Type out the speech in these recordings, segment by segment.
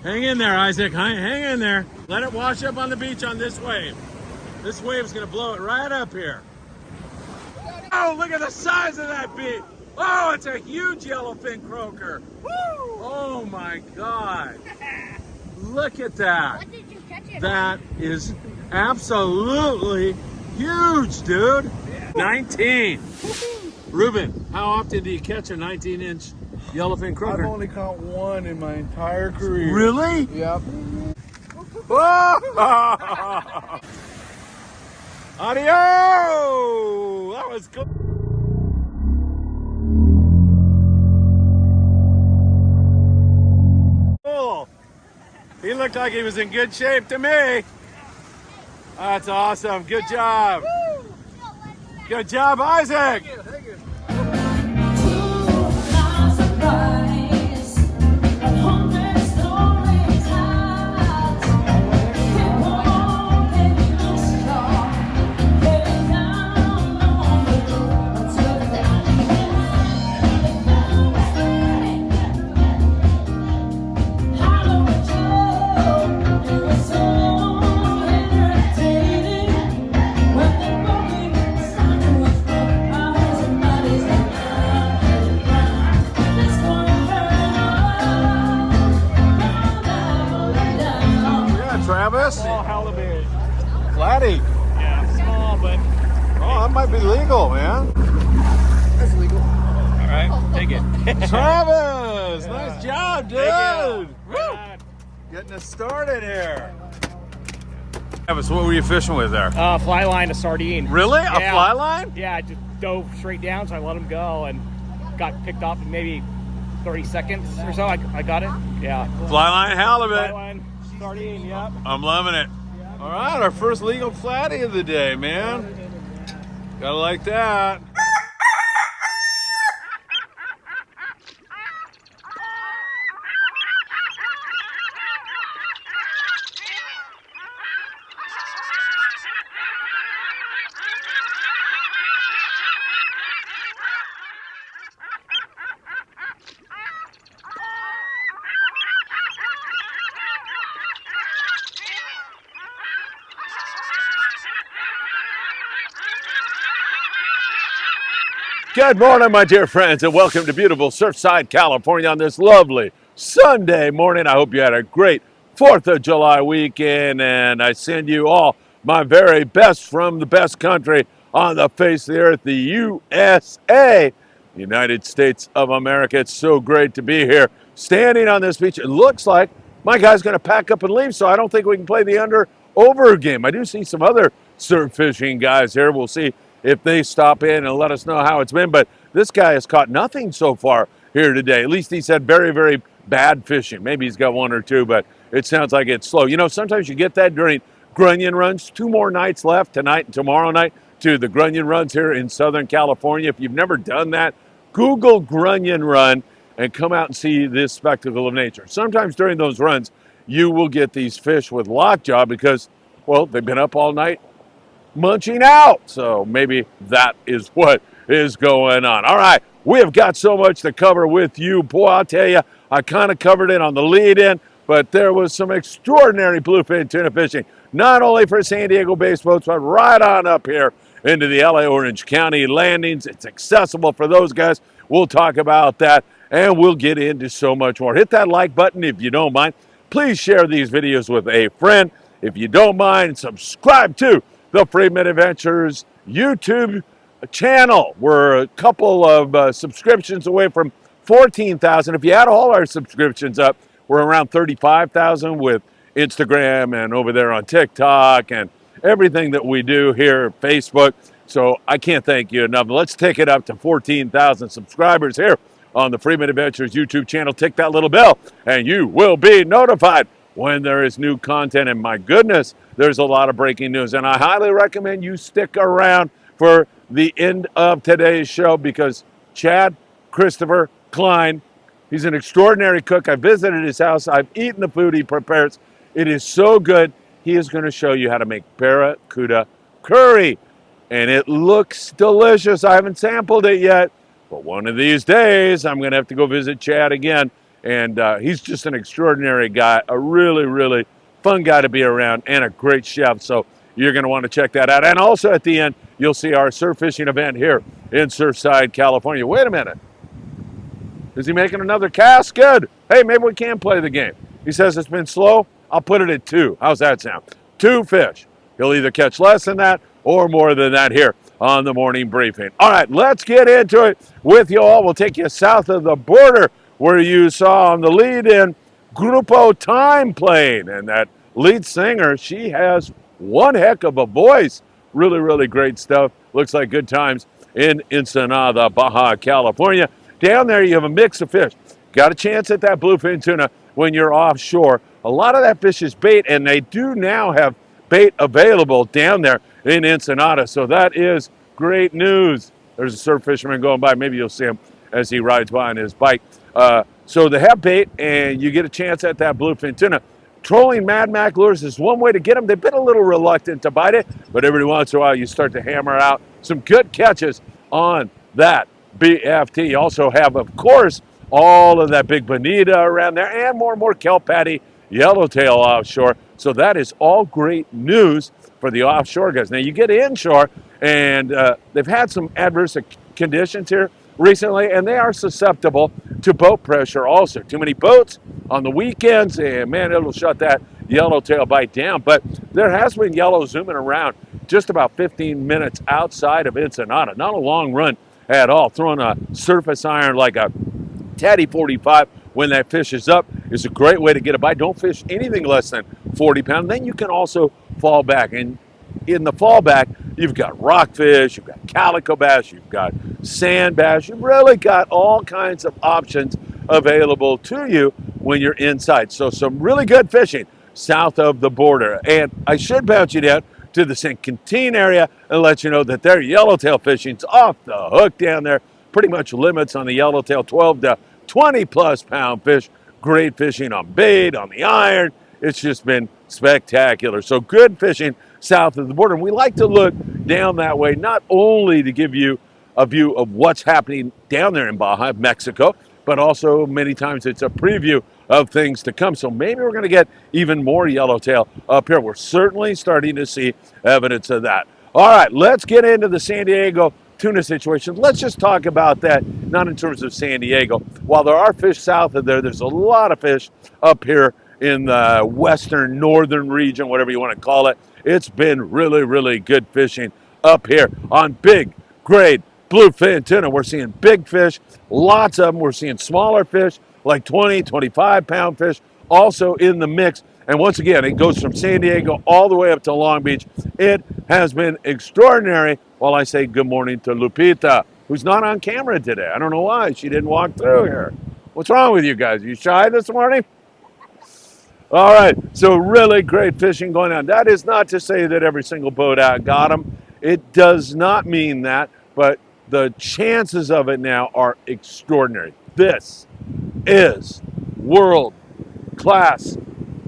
Hang in there, Isaac. Hang in there. Let it wash up on the beach on this wave. This wave's gonna blow it right up here. Oh, look at the size of that beach. Oh, it's a huge yellowfin croaker. Woo! Oh my God. Look at that. What did you catch it? That is absolutely huge, dude. 19. Ruben, how often do you catch a 19-inch yellowfin croaker? I've only caught one in my entire career. Really? Yep. Whoa! Audio! That was cool. Cool. He looked like he was in good shape to me. That's awesome. Good job. Good job, Isaac. Thank you. Travis? Small halibut. Flatty. Yeah, small, but Oh, that might be legal, man. That's legal. all right, take it. Travis, nice job, dude. Thank you. Woo. Getting us started here. Travis, what were you fishing with there? Fly line, a sardine. Really? A Yeah. fly line? Yeah, I just dove straight down, so I let him go and got picked off in maybe 30 seconds or so. I got it. Yeah. Fly line halibut. Fly line, sardine. Yep. I'm loving it. All right, our first legal flatty of the day, man. Gotta like that. Good morning, my dear friends, and welcome to beautiful Surfside, California on this lovely Sunday morning. I hope you had a great 4th of July weekend, and I send you all my very best from the best country on the face of the earth, the USA, United States of America. It's so great to be here, standing on this beach. It looks like my guy's going to pack up and leave, so I don't think we can play the under-over game. I do see some other surf fishing guys here. We'll see if they stop in and let us know how it's been. But this guy has caught nothing so far here today. At least he said very, very bad fishing. Maybe he's got one or two, but it sounds like it's slow. You know, sometimes you get that during grunion runs. 2 more nights left, tonight and tomorrow night, to the grunion runs here in Southern California. If you've never done that, Google grunion run and come out and see this spectacle of nature. Sometimes during those runs, you will get these fish with lockjaw because, well, they've been up all night munching out. So maybe that is what is going on. All right, we have got so much to cover with you. Boy, I'll tell you, I kind of covered it on the lead-in, but there was some extraordinary bluefin tuna fishing, not only for San Diego-based boats, but right on up here into the LA Orange County landings. It's accessible for those guys. We'll talk about that, and we'll get into so much more. Hit that like button if you don't mind. Please share these videos with a friend. If you don't mind, subscribe to the Friedman Adventures YouTube channel. We're a couple of subscriptions away from 14,000. If you add all our subscriptions up, we're around 35,000 with Instagram and over there on TikTok and everything that we do here at Facebook. So I can't thank you enough. Let's take it up to 14,000 subscribers here on the Friedman Adventures YouTube channel. Tick that little bell and you will be notified when there is new content. And my goodness, there's a lot of breaking news. And I highly recommend you stick around for the end of today's show because Chad Christopher Klein, he's an extraordinary cook. I visited his house. I've eaten the food he prepares. It is so good. He is going to show you how to make Barracuda Curry. And it looks delicious. I haven't sampled it yet, but one of these days I'm going to have to go visit Chad again And he's just an extraordinary guy, a really, really fun guy to be around, and a great chef. So you're going to want to check that out. And also at the end, you'll see our surf fishing event here in Surfside, California. Wait a minute. Is he making another cast? Good. Hey, maybe we can play the game. He says it's been slow. I'll put it at 2. How's that sound? 2 fish. He'll either catch less than that or more than that here on the morning briefing. All right, let's get into it with you all. We'll take you south of the border where you saw on the lead-in Grupo Time playing. And that lead singer, she has one heck of a voice. Really, really great stuff. Looks like good times in Ensenada, Baja California. Down there, you have a mix of fish. Got a chance at that bluefin tuna when you're offshore. A lot of that fish is bait, and they do now have bait available down there in Ensenada. So that is great news. There's a surf fisherman going by. Maybe you'll see him as he rides by on his bike. So they have bait, and you get a chance at that bluefin tuna. Trolling Mad Mac lures is one way to get them. They've been a little reluctant to bite it, but every once in a while you start to hammer out some good catches on that BFT. You also have, of course, all of that big bonita around there and more kelp patty, yellowtail offshore. So that is all great news for the offshore guys. Now you get inshore, and they've had some adverse conditions here recently, and they are susceptible to boat pressure also. Too many boats on the weekends, and man, it'll shut that yellowtail bite down. But there has been yellow zooming around just about 15 minutes outside of Ensenada. Not a long run at all. Throwing a surface iron like a Teddy 45 when that fish is up is a great way to get a bite. Don't fish anything less than 40 pounds. Then you can also fall back. And in the fallback, you've got rockfish, you've got calico bass, you've got sand bass. You've really got all kinds of options available to you when you're inside. So some really good fishing south of the border. And I should bounce you down to the St. Quentin area and let you know that their yellowtail fishing's off the hook down there. Pretty much limits on the yellowtail, 12 to 20 plus pound fish. Great fishing on bait, on the iron. It's just been spectacular. So good fishing south of the border. And we like to look down that way, not only to give you a view of what's happening down there in Baja, Mexico, but also many times it's a preview of things to come. So maybe we're going to get even more yellowtail up here. We're certainly starting to see evidence of that. All right, let's get into the San Diego tuna situation. Let's just talk about that, not in terms of San Diego. While there are fish south of there, there's a lot of fish up here in the western, northern region, whatever you want to call it. It's been really, really good fishing up here on big grade bluefin tuna. We're seeing big fish, lots of them. We're seeing smaller fish, like 20, 25 pound fish, also in the mix. And once again, it goes from San Diego all the way up to Long Beach. It has been extraordinary. While I say good morning to Lupita, who's not on camera today. I don't know why. She didn't walk through here. What's wrong with you guys? Are you shy this morning? All right, so really great fishing going on. That is not to say that every single boat out got them. It does not mean that, but the chances of it now are extraordinary. This is world-class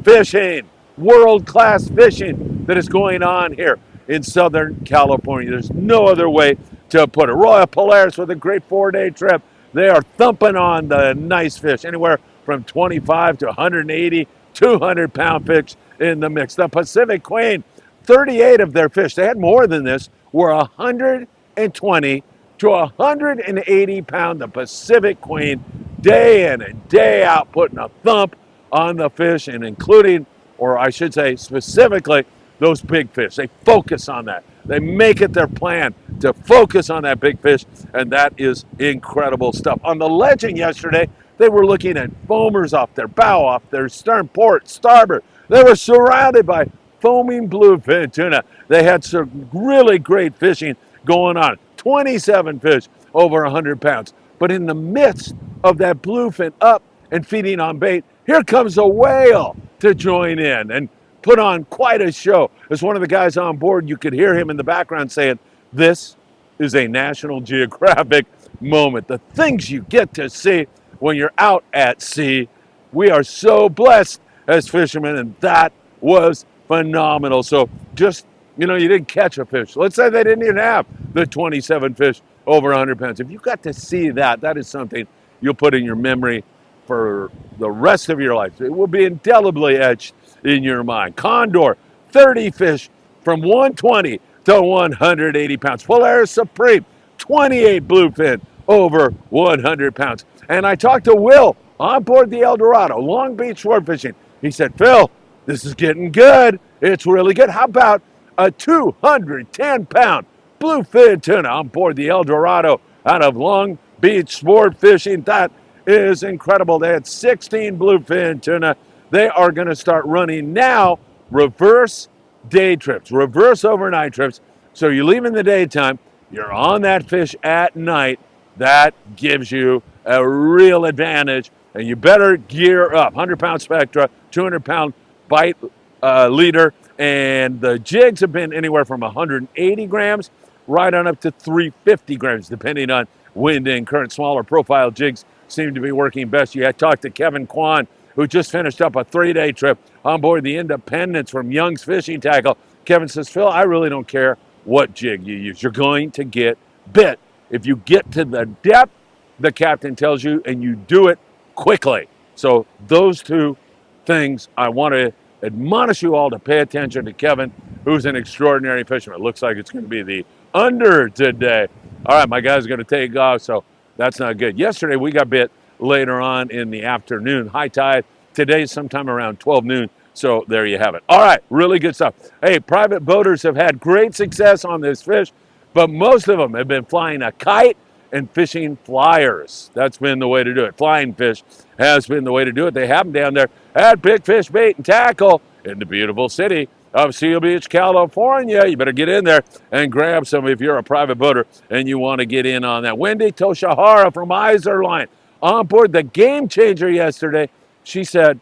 fishing, world-class fishing that is going on here in Southern California. There's no other way to put it. Royal Polaris with a great 4-day trip. They are thumping on the nice fish, anywhere from 25 to 180, 200 pound fish in the mix. The Pacific Queen, 38 of their fish, they had more than this, were 120 to 180 pound. The Pacific Queen, day in and day out, putting a thump on the fish, and including, or I should say specifically, those big fish. They focus on that. They make it their plan to focus on that big fish, and that is incredible stuff. On the Legend yesterday, they were looking at foamers off their bow, off their stern, port, starboard. They were surrounded by foaming bluefin tuna. They had some really great fishing going on. 27 fish over 100 pounds. But in the midst of that bluefin up and feeding on bait, here comes a whale to join in and put on quite a show. As one of the guys on board, you could hear him in the background saying, "This is a National Geographic moment." The things you get to see when you're out at sea. We are so blessed as fishermen, and that was phenomenal. So just, you didn't catch a fish. Let's say they didn't even have the 27 fish over 100 pounds. If you got to see that, that is something you'll put in your memory for the rest of your life. It will be indelibly etched in your mind. Condor, 30 fish from 120 to 180 pounds. Polaris Supreme, 28 bluefin over 100 pounds. And I talked to Will on board the El Dorado, Long Beach Sport Fishing. He said, Phil, this is getting good. It's really good. How about a 210-pound bluefin tuna on board the El Dorado out of Long Beach Sport Fishing? That is incredible. They had 16 bluefin tuna. They are going to start running now reverse day trips, reverse overnight trips. So you leave in the daytime, you're on that fish at night. That gives you a real advantage, and you better gear up. 100-pound Spectra, 200-pound bite leader, and the jigs have been anywhere from 180 grams right on up to 350 grams, depending on wind and current. Smaller profile jigs seem to be working best. You had talked to Kevin Kwan, who just finished up a 3-day trip on board the Independence from Young's Fishing Tackle. Kevin says, Phil, I really don't care what jig you use. You're going to get bit. If you get to the depth, the captain tells you, and you do it quickly. So those two things, I want to admonish you all to pay attention to Kevin, who's an extraordinary fisherman. It looks like it's going to be the under today. All right, my guy's going to take off, so that's not good. Yesterday, we got bit later on in the afternoon. High tide. Today, sometime around 12 noon. So there you have it. All right, really good stuff. Hey, private boaters have had great success on this fish, but most of them have been flying a kite and fishing flyers. That's been the way to do it. Flying fish has been the way to do it. They have them down there at Big Fish Bait and Tackle in the beautiful city of Seal Beach, California. You better get in there and grab some if you're a private boater and you want to get in on that. Wendy Toshihara from Iserline on board the Game Changer yesterday. She said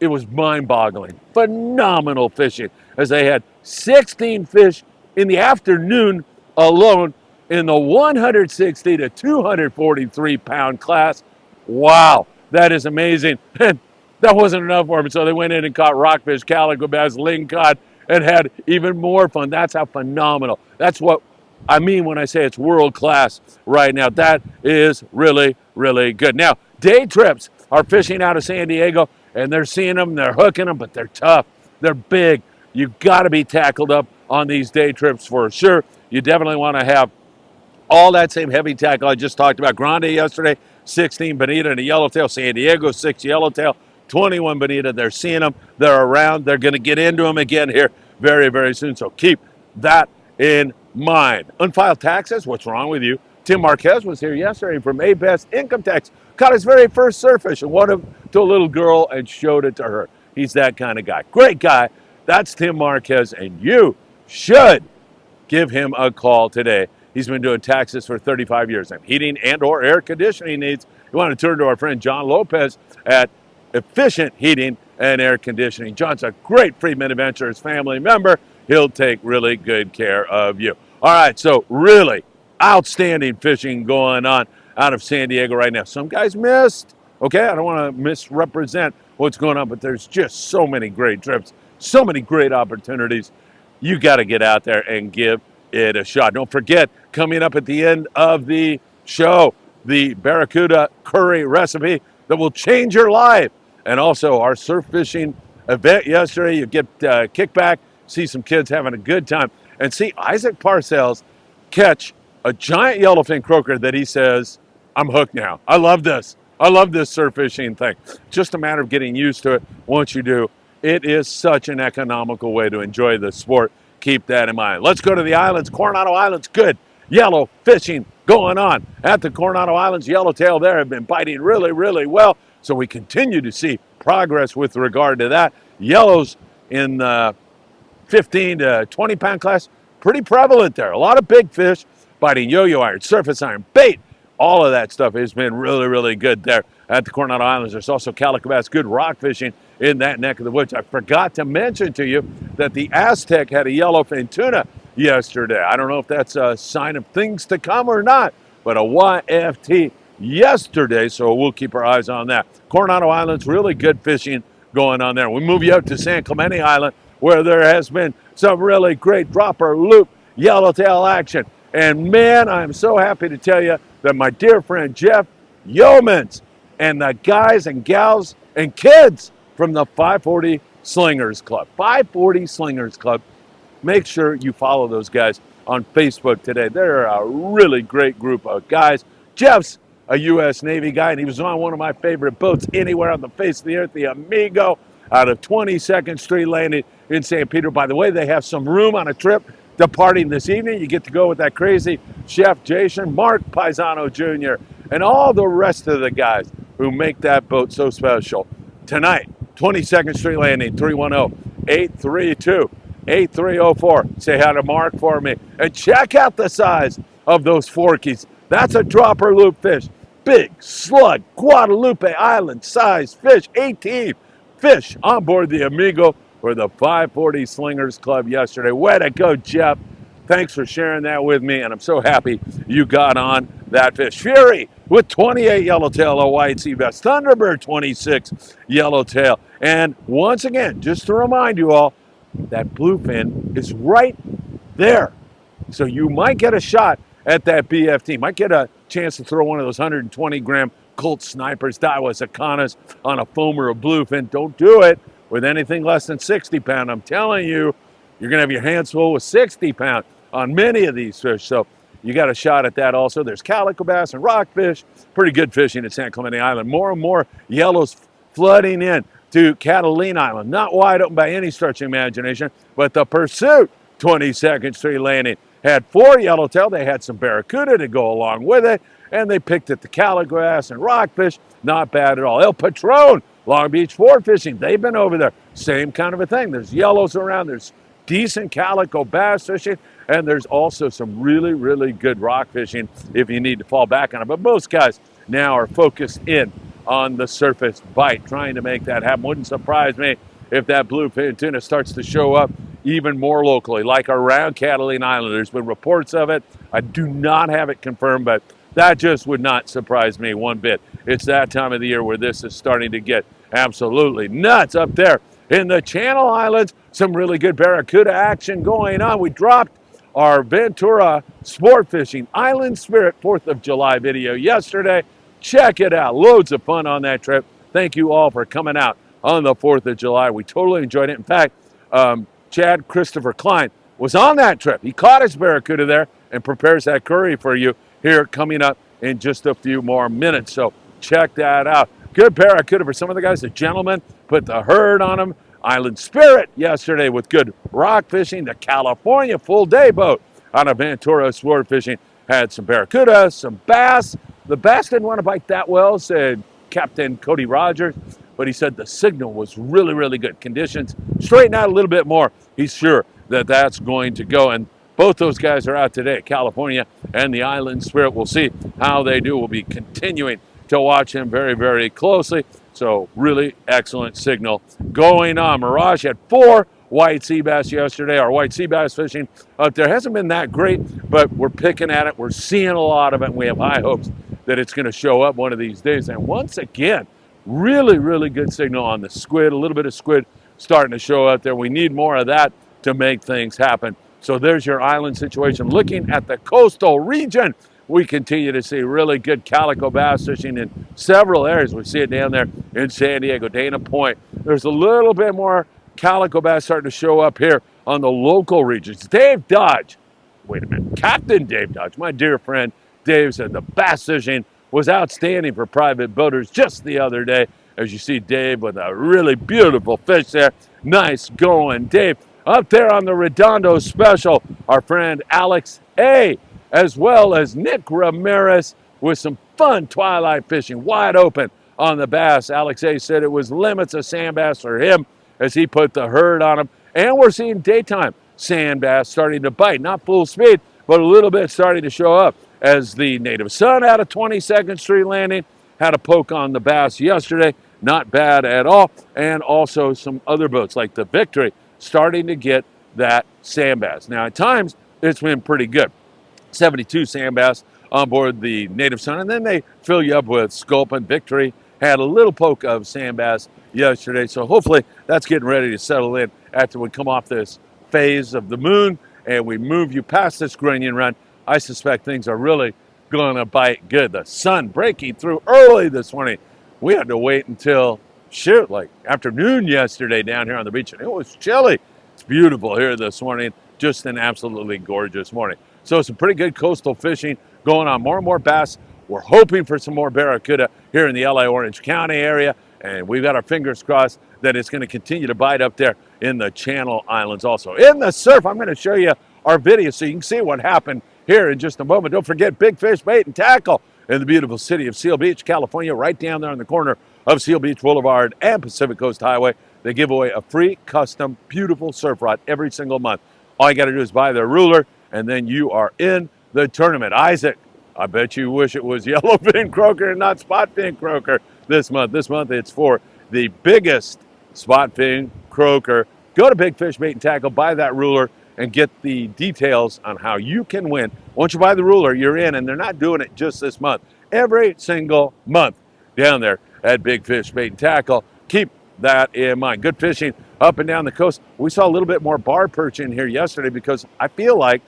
it was mind-boggling. Phenomenal fishing as they had 16 fish in the afternoon alone in the 160 to 243 pound class. Wow, that is amazing. And that wasn't enough for them, so they went in and caught rockfish, calico bass, lingcod, and had even more fun. That's how phenomenal. That's what I mean when I say it's world class right now. That is really, really good. Now, day trips are fishing out of San Diego, and they're seeing them, they're hooking them, but they're tough. They're big. You got to be tackled up on these day trips for sure. You definitely want to have all that same heavy tackle I just talked about. Grande yesterday, 16 bonita and a yellowtail. San Diego, 6 yellowtail, 21 bonita. They're seeing them. They're around. They're going to get into them again here very, very soon. So keep that in mind. Unfiled taxes, what's wrong with you? Tim Marquez was here yesterday from A-Best Income Tax. Caught his very first surffish and won him to a little girl and showed it to her. He's that kind of guy. Great guy. That's Tim Marquez, and you should give him a call today. He's been doing taxes for 35 years and heating and or air conditioning needs. You want to turn to our friend John Lopez at Efficient Heating and Air Conditioning. John's a great Friedman Adventures family member. He'll take really good care of you. All right, so really outstanding fishing going on out of San Diego right now. Some guys missed. Okay, I don't want to misrepresent what's going on, but there's just so many great trips, so many great opportunities. You got to get out there and give it a shot. Don't forget, coming up at the end of the show, the Barracuda Curry recipe that will change your life. And also our surf fishing event yesterday. You get kickback, see some kids having a good time, and see Isaac Parcells catch a giant yellowfin croaker that he says, I'm hooked now. I love this. I love this surf fishing thing. Just a matter of getting used to it. Once you do, it is such an economical way to enjoy the sport. Keep that in mind. Let's go to the islands. Coronado Islands, good yellow fishing going on at the Coronado Islands. Yellowtail there have been biting really, really well. So we continue to see progress with regard to that. Yellows in the 15 to 20 pound class, pretty prevalent there. A lot of big fish biting yo-yo iron, surface iron, bait. All of that stuff has been really, really good there at the Coronado Islands. There's also calico bass, good rock fishing in that neck of the woods. I forgot to mention to you that the Aztec had a yellowfin tuna yesterday. I don't know if that's a sign of things to come or not, but a YFT yesterday, so we'll keep our eyes on that. Coronado Islands, really good fishing going on there. We move you out to San Clemente Island, where there has been some really great dropper, loop, yellowtail action. And man, I'm so happy to tell you that my dear friend Jeff Yeomans and the guys and gals and kids from the 540 Slingers Club. 540 Slingers Club. Make sure you follow those guys on Facebook today. They're a really great group of guys. Jeff's a U.S. Navy guy, and he was on one of my favorite boats anywhere on the face of the earth, the Amigo, out of 22nd Street Landing in St. Peter. By the way, they have some room on a trip departing this evening. You get to go with that crazy chef Jason, Mark Paisano Jr., and all the rest of the guys who make that boat so special. Tonight, 22nd Street Landing, 310-832-8304. Say hi to Mark for me. And check out the size of those forkies. That's a dropper loop fish. Big slug, Guadalupe Island size fish, 18 fish on board the Amigo for the 540 Slingers Club yesterday. Way to go, Jeff. Thanks for sharing that with me, and I'm so happy you got on that fish. Fury with 28 yellowtail, a white sea bass. Thunderbird, 26 yellowtail. And once again, just to remind you all, that bluefin is right there. So you might get a shot at that BFT. Might get a chance to throw one of those 120-gram Colt Snipers, Daiwa Sakanas on a foamer of bluefin. Don't do it with anything less than 60 pound. I'm telling you, you're going to have your hands full with 60 pound on many of these fish. So you got a shot at that also. There's calico bass and rockfish. Pretty good fishing at San Clemente Island. More and more yellows flooding in to Catalina Island. Not wide open by any stretch of imagination, but the Pursuit 22nd Street Landing had 4 yellowtail. They had some barracuda to go along with it, and they picked at the calico bass and rockfish. Not bad at all. El Patron, Long Beach Ford Fishing. They've been over there. Same kind of a thing. There's yellows around. There's decent calico bass fishing, and there's also some really, really good rock fishing if you need to fall back on it. But most guys now are focused in on the surface bite, trying to make that happen. Wouldn't surprise me if that bluefin tuna starts to show up even more locally, like around Catalina Island. There's been reports of it. I do not have it confirmed, but that just would not surprise me one bit. It's that time of the year where this is starting to get absolutely nuts up there in the Channel Islands. Some really good barracuda action going on. We dropped our Ventura Sport Fishing Island Spirit 4th of July video yesterday. Check it out. Loads of fun on that trip. Thank you all for coming out on the 4th of July. We totally enjoyed it. In fact, Chad Christopher Klein was on that trip. He caught his barracuda there and prepares that curry for you here coming up in just a few more minutes. So check that out. Good barracuda for some of the guys. The gentleman put the herd on them. Island Spirit yesterday with good rock fishing. The California full day boat on a Ventura Sport Fishing had some barracuda, some bass. The bass didn't want to bite that well, said Captain Cody Rogers, but he said the signal was really, really good. Conditions straighten out a little bit more. He's sure that that's going to go. And both those guys are out today at California and the Island Spirit. We'll see how they do. We'll be continuing to watch him very, very closely. So really excellent signal going on. Mirage had 4 white sea bass yesterday. Our white sea bass fishing up there hasn't been that great, but we're picking at it. We're seeing a lot of it, and we have high hopes that it's going to show up one of these days. And once again, really, really good signal on the squid. A little bit of squid starting to show out there. We need more of that to make things happen. So there's your island situation. Looking at the coastal region, we continue to see really good calico bass fishing in several areas. We see it down there in San Diego, Dana Point. There's a little bit more calico bass starting to show up here on the local regions. Dave Dodge, wait a minute, Captain Dave Dodge, my dear friend Dave, said the bass fishing was outstanding for private boaters just the other day. As you see Dave with a really beautiful fish there. Nice going, Dave. Up there on the Redondo Special, our friend Alex A., as well as Nick Ramirez with some fun twilight fishing, wide open on the bass. Alex A. said it was limits of sand bass for him as he put the herd on him. And we're seeing daytime sand bass starting to bite. Not full speed, but a little bit starting to show up as the Native Sun out of 22nd Street Landing had a poke on the bass yesterday. Not bad at all. And also some other boats like the Victory starting to get that sand bass. Now, at times, it's been pretty good. 72 sand bass on board the Native Sun, and then they fill you up with Sculpin. Victory had a little poke of sand bass yesterday, so hopefully that's getting ready to settle in after we come off this phase of the moon and we move you past this Grunion Run. I suspect things are really going to bite good. The sun breaking through early this morning We had to wait until, shoot, like afternoon yesterday down here on the beach, and it was chilly. It's beautiful here this morning, just an absolutely gorgeous morning. So some pretty good coastal fishing going on, more and more bass. We're hoping for some more barracuda here in the LA Orange County area, and we've got our fingers crossed that it's going to continue to bite up there in the Channel Islands also. In the surf, I'm going to show you our video so you can see what happened here in just a moment. Don't forget Big Fish Bait and Tackle in the beautiful city of Seal Beach, California, right down there on the corner of Seal Beach Boulevard and Pacific Coast Highway. They give away a free, custom, beautiful surf rod every single month. All you got to do is buy their ruler, and then you are in the tournament. Isaac, I bet you wish it was yellowfin croaker and not spotfin croaker this month. This month it's for the biggest spotfin croaker. Go to Big Fish Bait and Tackle, buy that ruler, and get the details on how you can win. Once you buy the ruler, you're in, and they're not doing it just this month. Every single month down there at Big Fish Bait and Tackle. Keep that in mind. Good fishing up and down the coast. We saw a little bit more bar perch in here yesterday because I feel like,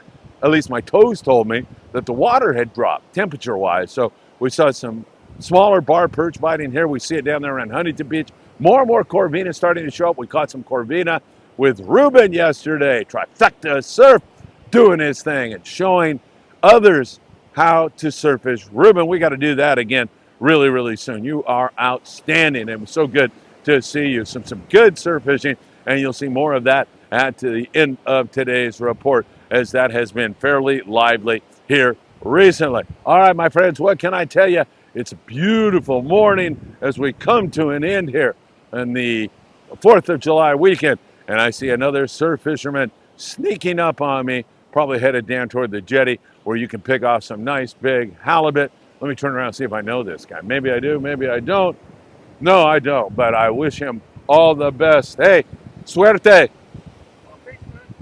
at least my toes told me, that the water had dropped temperature-wise. So we saw some smaller bar perch biting here. We see it down there around Huntington Beach. More and more corvina starting to show up. We caught some corvina with Ruben yesterday. Trifecta Surf doing his thing and showing others how to surf fish. Ruben, we got to do that again really, really soon. You are outstanding. It was so good to see you. Some good surf fishing, and you'll see more of that at the end of today's report, as that has been fairly lively here recently. All right, my friends, what can I tell you? It's a beautiful morning as we come to an end here on the 4th of July weekend, and I see another surf fisherman sneaking up on me, probably headed down toward the jetty where you can pick off some nice big halibut. Let me turn around and see if I know this guy. Maybe I do, maybe I don't. No, I don't, but I wish him all the best. Hey, suerte.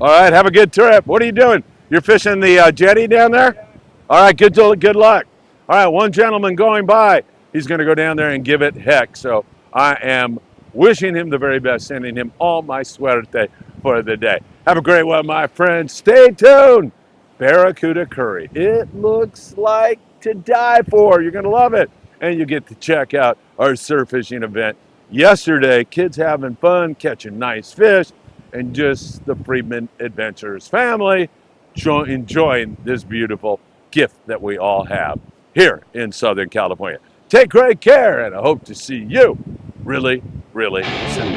All right, have a good trip. What are you doing? You're fishing the jetty down there? All right, good luck. All right, one gentleman going by. He's going to go down there and give it heck. So I am wishing him the very best, sending him all my suerte for the day. Have a great one, my friends. Stay tuned. Barracuda Curry. It looks like to die for. You're going to love it. And you get to check out our surf fishing event yesterday. Kids having fun, catching nice fish, and just the Friedman Adventures family enjoying this beautiful gift that we all have here in Southern California. Take great care, and I hope to see you really, really soon.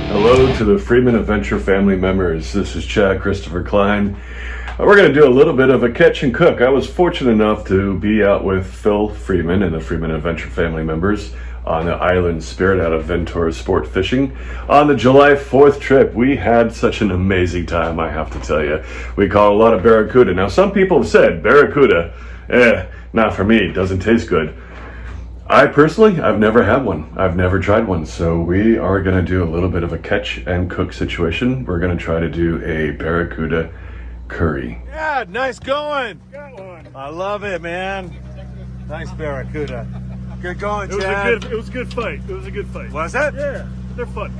Hello to the Friedman Adventure family members. This is Chad Christopher Klein. We're going to do a little bit of a catch and cook. I was fortunate enough to be out with Phil Friedman and the Friedman Adventure family members on the Island Spirit out of Ventura Sport Fishing. On the July 4th trip, we had such an amazing time, I have to tell you. We caught a lot of barracuda. Now, some people have said barracuda, not for me, doesn't taste good. I personally, I've never had one. I've never tried one. So we are going to do a little bit of a catch and cook situation. We're going to try to do a barracuda curry. Yeah, nice going. Got one. I love it, man. Nice barracuda. Good going, Chad. It was a good fight. It was a good fight. Was it? Yeah, they're fun.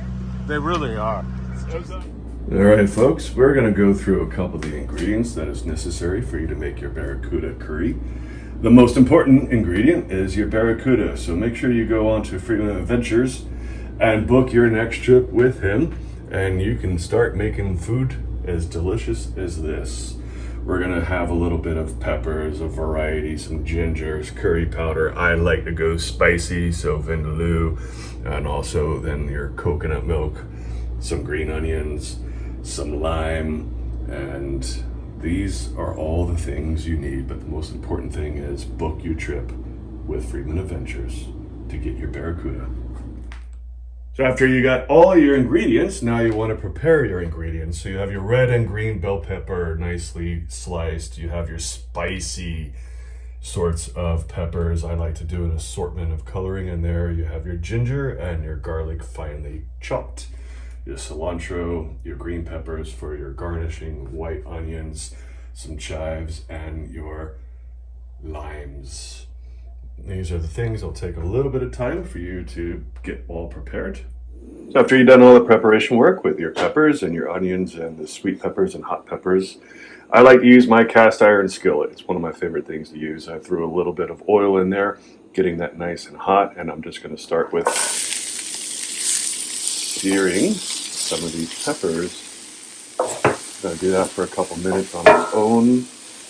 They really are. All right, folks, we're going to go through a couple of the ingredients that is necessary for you to make your barracuda curry. The most important ingredient is your barracuda, so make sure you go on to Friedman Adventures and book your next trip with him, and you can start making food as delicious as this. We're gonna have a little bit of peppers, a variety, some gingers, curry powder. I like to go spicy, so vindaloo, and also then your coconut milk, some green onions, some lime, and these are all the things you need, but the most important thing is book your trip with Friedman Adventures to get your barracuda. So after you got all your ingredients, now you want to prepare your ingredients. So you have your red and green bell pepper nicely sliced. You have your spicy sorts of peppers. I like to do an assortment of coloring in there. You have your ginger and your garlic finely chopped. Your cilantro, your green peppers for your garnishing, white onions, some chives, and your limes. These are the things that'll take a little bit of time for you to get all prepared. So after you've done all the preparation work with your peppers and your onions and the sweet peppers and hot peppers, I like to use my cast iron skillet. It's one of my favorite things to use. I threw a little bit of oil in there, getting that nice and hot, and I'm just going to start with searing some of these peppers. I'm going to do that for a couple minutes on its own.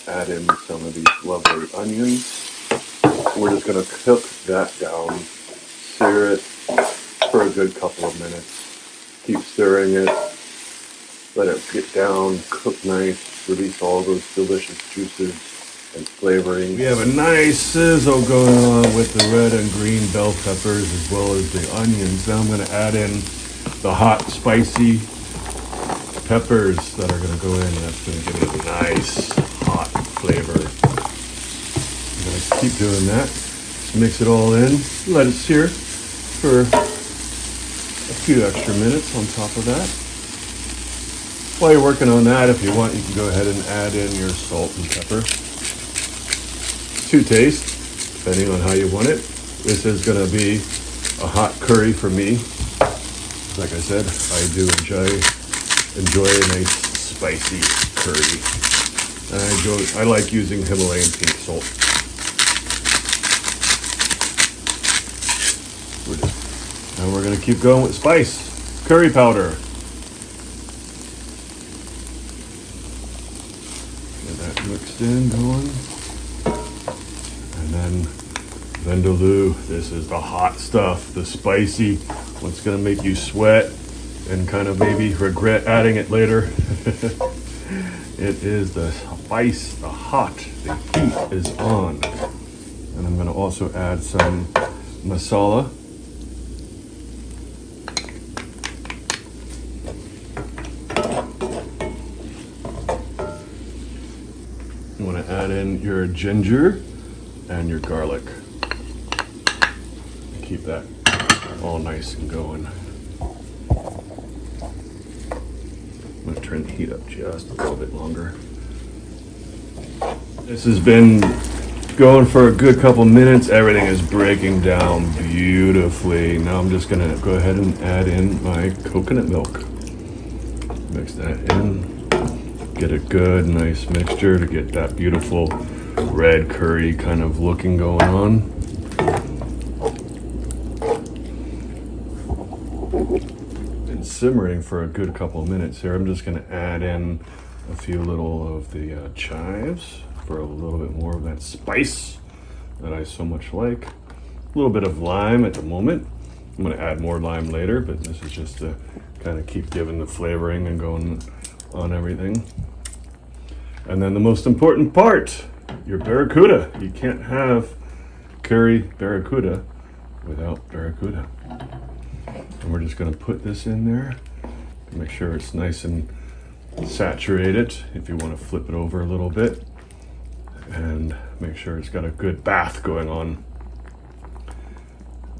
Add in some of these lovely onions. We're just going to cook that down, sear it for a good couple of minutes. Keep stirring it. Let it get down, cook nice, release all those delicious juices and flavorings. We have a nice sizzle going on with the red and green bell peppers as well as the onions. Now I'm going to add in the hot, spicy peppers that are going to go in. That's going to give it a nice, hot flavor. I'm going to keep doing that. Just mix it all in. Let it sear for a few extra minutes on top of that. While you're working on that, if you want, you can go ahead and add in your salt and pepper to taste, depending on how you want it. This is going to be a hot curry for me. Like I said, I do enjoy a nice spicy curry. And I like using Himalayan pink salt. And we're going to keep going with spice, curry powder. Get that mixed in, going. And then vindaloo. This is the hot stuff, the spicy, what's going to make you sweat and kind of maybe regret adding it later. It is the spice, the hot, the heat is on. And I'm going to also add some masala. You want to add in your ginger and your garlic. Keep that all nice and going. I'm going to turn the heat up just a little bit longer. This has been going for a good couple minutes. Everything is breaking down beautifully. Now I'm just going to go ahead and add in my coconut milk. Mix that in. Get a good, nice mixture to get that beautiful red curry kind of looking going on. Been simmering for a good couple of minutes here. I'm just going to add in a few little of the chives for a little bit more of that spice that I so much like. A little bit of lime at the moment. I'm going to add more lime later, but this is just to kind of keep giving the flavoring and going on everything. And then the most important part, your barracuda. You can't have curry barracuda without barracuda. And we're just going to put this in there. Make sure it's nice and saturated. If you want to flip it over a little bit. And make sure it's got a good bath going on.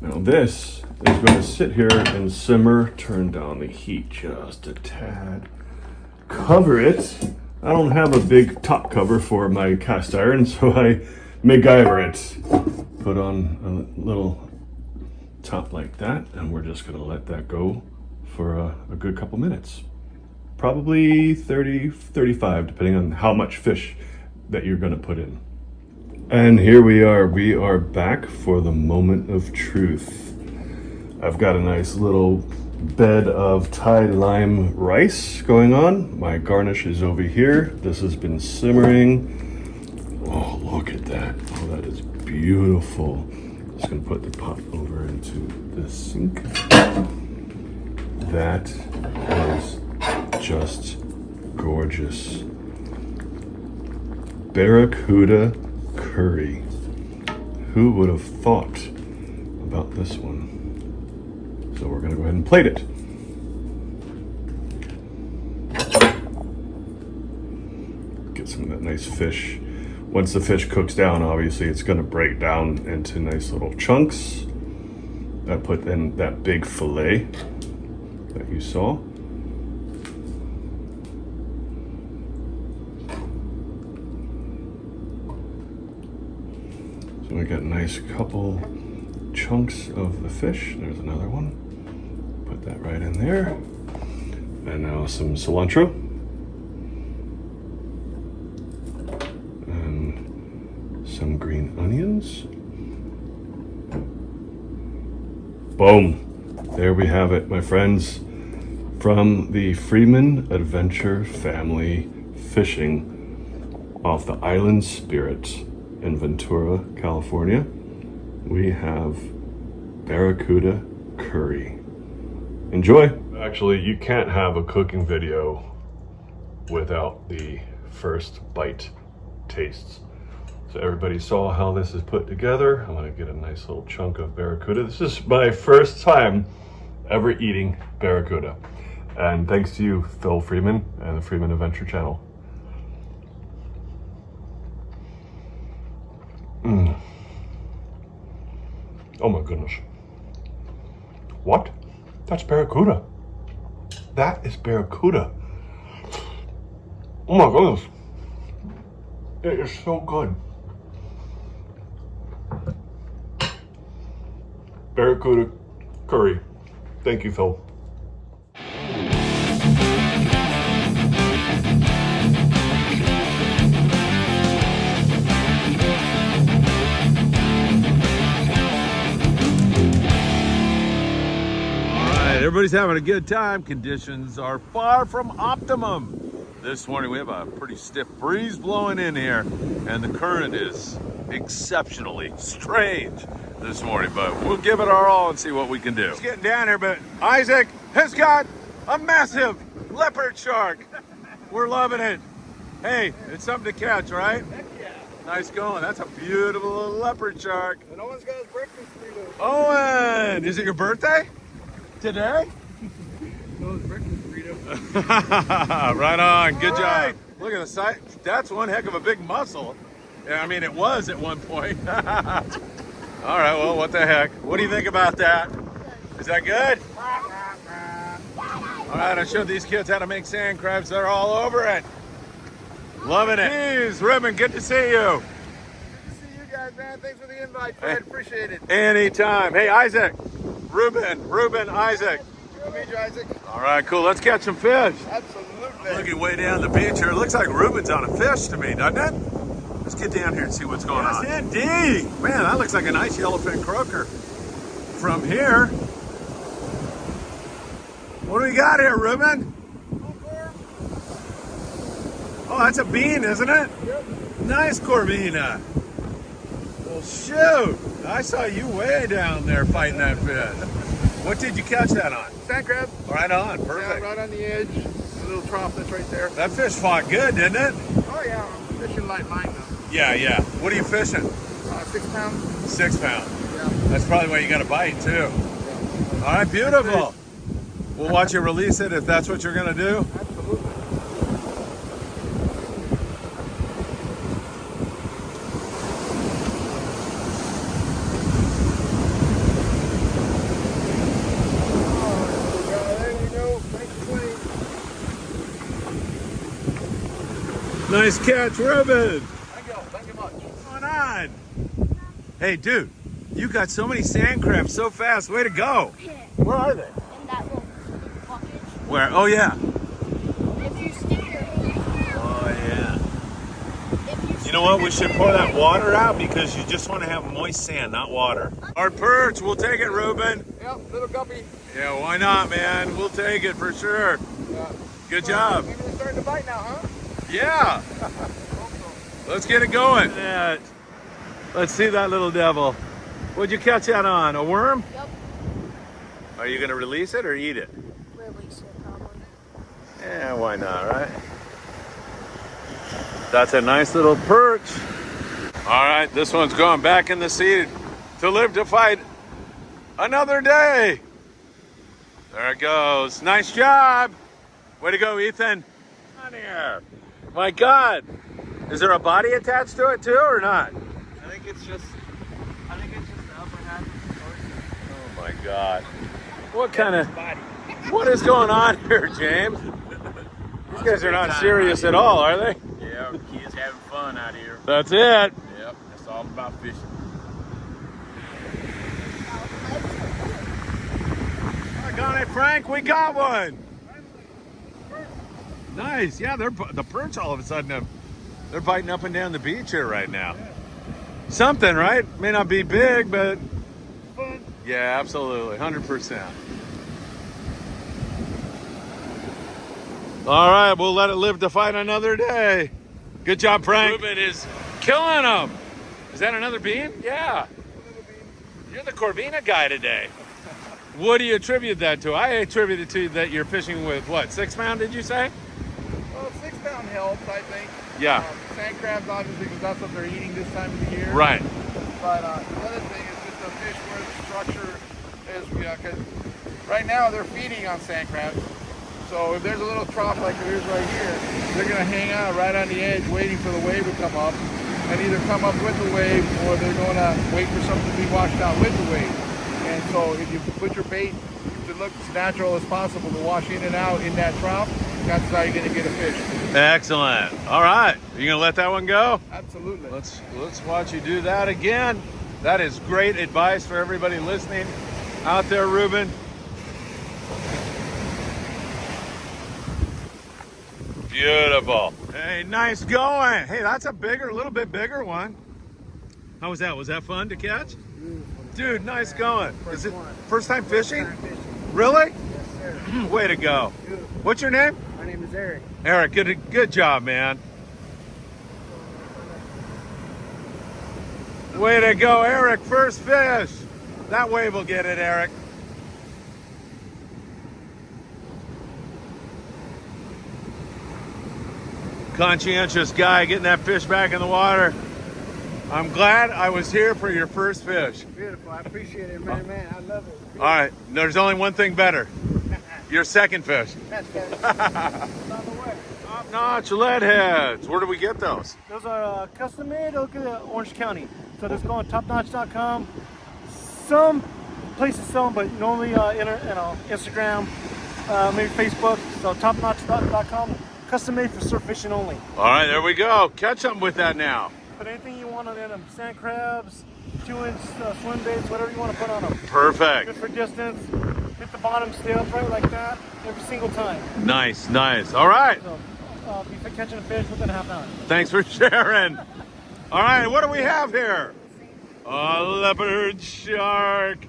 Now this is going to sit here and simmer. Turn down the heat just a tad. Cover it. I don't have a big top cover for my cast iron, so I MacGyver it. Put on a little top like that, and we're just gonna let that go for a good couple minutes. Probably 30, 35, depending on how much fish that you're gonna put in. And here we are back for the moment of truth. I've got a nice little bed of Thai lime rice going on. My garnish is over here. This has been simmering. Oh, look at that. Oh, that is beautiful. Just gonna put the pot over into the sink. That is just gorgeous. Barracuda curry. Who would have thought about this one? So we're going to go ahead and plate it. Get some of that nice fish. Once the fish cooks down, obviously it's going to break down into nice little chunks. I put in that big fillet that you saw. So we got a nice couple chunks of the fish. There's another one. Put Put that right in there. And now some cilantro. And some green onions. Boom. There we have it, my friends. From the Friedman Adventure family fishing off the Island Spirit in Ventura, California, we have Barracuda Curry. Enjoy. Actually, you can't have a cooking video without the first bite tastes. So everybody saw how this is put together. I'm gonna get a nice little chunk of Barracuda. This is my first time ever eating Barracuda. And thanks to you, Phil Friedman and the Friedman Adventure channel. Oh my goodness. What? That's Barracuda. That is Barracuda. Oh my goodness. It is so good. Barracuda curry. Thank you, Phil. Everybody's having a good time. Conditions are far from optimum. This morning we have a pretty stiff breeze blowing in here, and the current is exceptionally strange this morning, but we'll give it our all and see what we can do. It's getting down here, but Isaac has got a massive leopard shark. We're loving it. Hey, it's something to catch, right? Heck yeah. Nice going. That's a beautiful little leopard shark. And Owen's got his breakfast burrito. Owen, is it your birthday? Today? Owen's breakfast burrito. Right on. Good All job. right. Look at the size. That's one heck of a big muscle. Yeah, I mean, it was at one point. All right, well, what the heck? What do you think about that? Is that good? All right, I showed these kids how to make sand crabs. They're all over it. Loving it. Jeez, Ruben, good to see you. Good to see you guys, man. Thanks for the invite, Fred. Appreciate it. Anytime. Hey, Isaac. Ruben, Isaac. Good to meet you, Isaac. All right, cool. Let's catch some fish. Absolutely. Looking way down the beach here. It looks like Ruben's on a fish to me, doesn't it? Let's get down here and see what's going on. Yes, indeed. Man, that looks like a nice yellowfin croaker. From here. What do we got here, Ruben? Oh, that's a bean, isn't it? Yep. Nice Corvina. Well, shoot. I saw you way down there fighting that fish. What did you catch that on? Sand crab. Right on. Yeah, Perfect. right on the edge. The little trough that's right there. That fish fought good, didn't it? Oh, yeah. I'm fishing light line though. Yeah. What are you fishing? 6 pounds. 6 pounds. Yeah. That's probably why you got a bite, too. Yeah. All right, beautiful. We'll watch you release it if that's what you're going to do. Absolutely. There you go. Thanks for playing. Nice catch, Ruben. Thank you. Thank you much. What's going on? Hey, dude, you got so many sand crabs so fast. Way to go. Where are they? In that little bucket. Where? Oh, yeah. If you stick your hand, Oh, yeah. if you You know what? We should pour that water out because you just want to have moist sand, not water. Our perch, we'll take it, Ruben. Yep, little guppy. Yeah, why not, man? We'll take it for sure. Yeah. Good job. Maybe they're starting to bite now, huh? Yeah. Let's get it going. Let's see that little devil. What'd you catch that on? A worm? Yep. Are you going to release it or eat it? Release it, probably. Yeah, why not, right? That's a nice little perch. All right, this one's going back in the sea to live to fight another day. There it goes. Nice job. Way to go, Ethan. On here. My God. Is there a body attached to it too or not? I think it's just the upper half of the torso. Oh my God. What kind of, what is going on here, James? These guys are not serious at all, are they? Yeah, kids having fun out here. That's it. Yep, that's all about fishing. Work on it, Frank. We got one. Nice. Yeah, the perch all of a sudden they're biting up and down the beach here right now. Something, right? May not be big, but Fun. yeah, absolutely, 100%. All right, we'll let it live to fight another day. Good job, Frank. Ruben is killing them. Is that another bean? Yeah. You're the Corvina guy today. What do you attribute that to? I attribute it to that you're fishing with what, 6 pound, did you say? Well, 6 pound helps, I think. Yeah. Sand crabs, obviously, because that's what they're eating this time of the year. Right. But the other thing is just the fish where the structure is, because right now they're feeding on sand crabs. So if there's a little trough like there is right here, they're going to hang out right on the edge waiting for the wave to come up and either come up with the wave or they're going to wait for something to be washed out with the wave. And so if you put your bait to look as natural as possible to wash in and out in that trough, that's how you're going to get a fish. Excellent. All right. Are you going to let that one go? Absolutely. Let's watch you do that again. That is great advice for everybody listening out there, Ruben. Beautiful. Hey, nice going. Hey, that's a little bit bigger one. How was that? Was that fun to catch? Dude, nice going. Is it first time fishing? Really? Yes, sir. Way to go. What's your name? My name is Eric. Eric, good job, man. Way to go, Eric. First fish. That wave will get it, Eric. Conscientious guy getting that fish back in the water. I'm glad I was here for your first fish. Beautiful. I appreciate it, man. I love it. All right, there's only one thing better. Your second fish. That's good. It's on the way. Top-notch lead heads. Where do we get those? Those are custom made. Look at Orange County. So just go on topnotch.com. Some places sell them, but normally Instagram, maybe Facebook. So topnotch.com. Custom made for surf fishing only. All right, there we go. Catch something with that now. Put anything you want on them. Sand crabs, 2-inch swim baits, whatever you want to put on them. Perfect. Good for distance. Hit the bottom, stay upright like that every single time. Nice. All right. So be catching a fish within a half an hour. Thanks for sharing. All right, what do we have here? A leopard shark.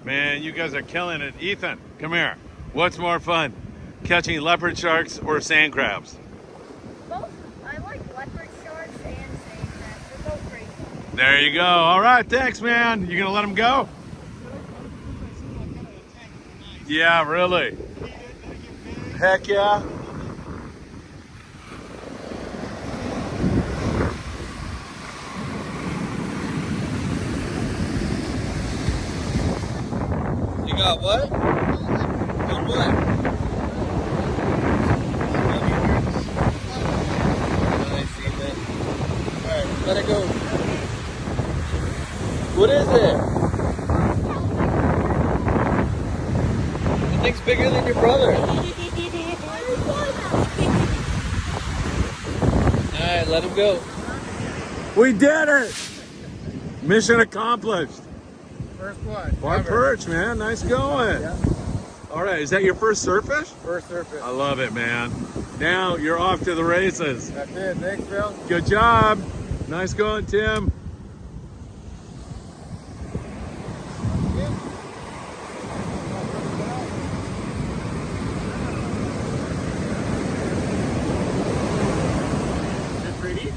Man, you guys are killing it. Ethan, come here. What's more fun, catching leopard sharks or sand crabs? Both. I like leopard sharks and sand crabs. They're both great fun. There you go. All right, thanks, man. You gonna let them go? Yeah, really. Heck yeah. You got what? Got what? I see that. Alright, let it go. What is it? The thing's bigger than your brother. Alright, let him go. We did it. Mission accomplished. First one. Bar perch, man. Nice going. Yeah. All right, is that your first surfish? First surface. I love it, man. Now you're off to the races. That's it. Thanks, Bill. Good job. Nice going, Tim. Is it pretty?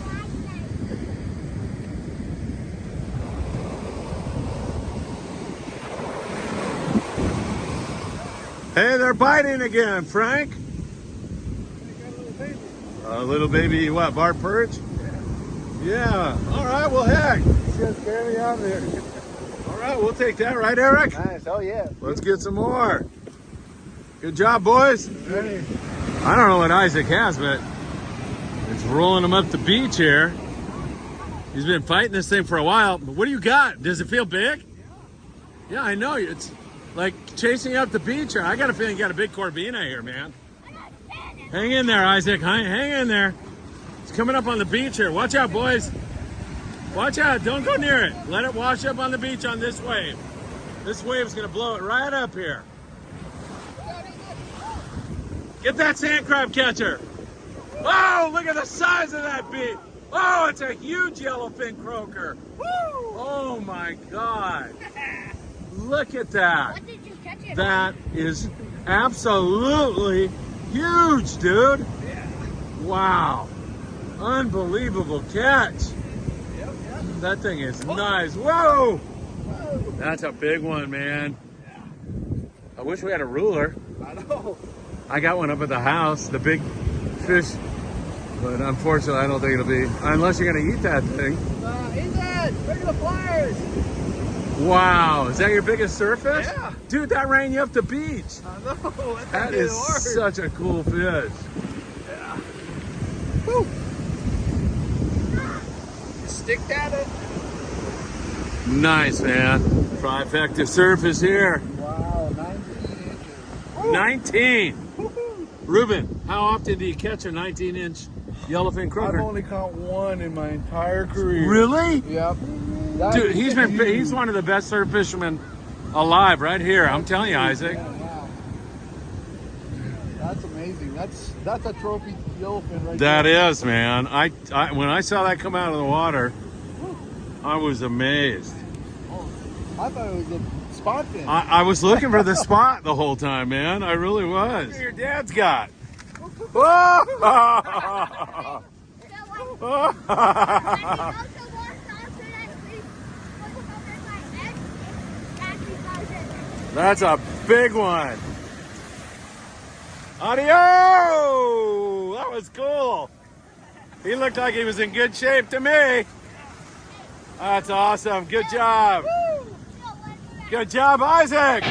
Hey, they're biting again, Frank. A little baby, what, bar perch? Yeah. All right, well, heck. It's gonna scare me out there. All right, we'll take that, right, Eric? Nice. Oh, yeah. Let's get some more. Good job, boys. Ready? I don't know what Isaac has, but it's rolling him up the beach here. He's been fighting this thing for a while. But what do you got? Does it feel big? Yeah, I know. It's like chasing you up the beach here. I got a feeling you got a big Corvina here, man. Hang in there, Isaac. Hang in there. It's coming up on the beach here. Watch out, boys. Watch out. Don't go near it. Let it wash up on the beach on this wave. This wave's going to blow it right up here. Get that sand crab catcher. Oh, look at the size of that beast. Oh, it's a huge yellowfin croaker. Oh my God. Look at that. What did you catch it? That is absolutely huge, dude. Wow. Unbelievable catch. That thing is nice. Whoa. That's a big one, man. I wish we had a ruler. I know. I got one up at the house, the big fish, but unfortunately I don't think it'll be, unless you're gonna eat that thing. Is it? Look at the flyers. Wow, is that your biggest surffish? Yeah. Dude, that ran you up the beach. I know. That is such a cool fish. Yeah. Woo. Stick at it. Nice, man. Trifecta surf is here. Wow, 19 inches. 19. Ruben, how often do you catch a 19-inch yellowfin I've croaker? only caught one in my entire career. Really? Yep. Dude, he's one of the best surf fishermen alive right here. I'm telling you, Isaac. Yeah, wow. That's amazing. That's a trophy yellowfin right That there. is, man. I when I saw that come out of the water, I was amazed. I thought it was a spot fin. I was looking for the spot the whole time, man. I really was. Look what your dad's got. That's a big one. Audio! That was cool. He looked like he was in good shape to me. That's awesome. Good job. Good job, Isaac.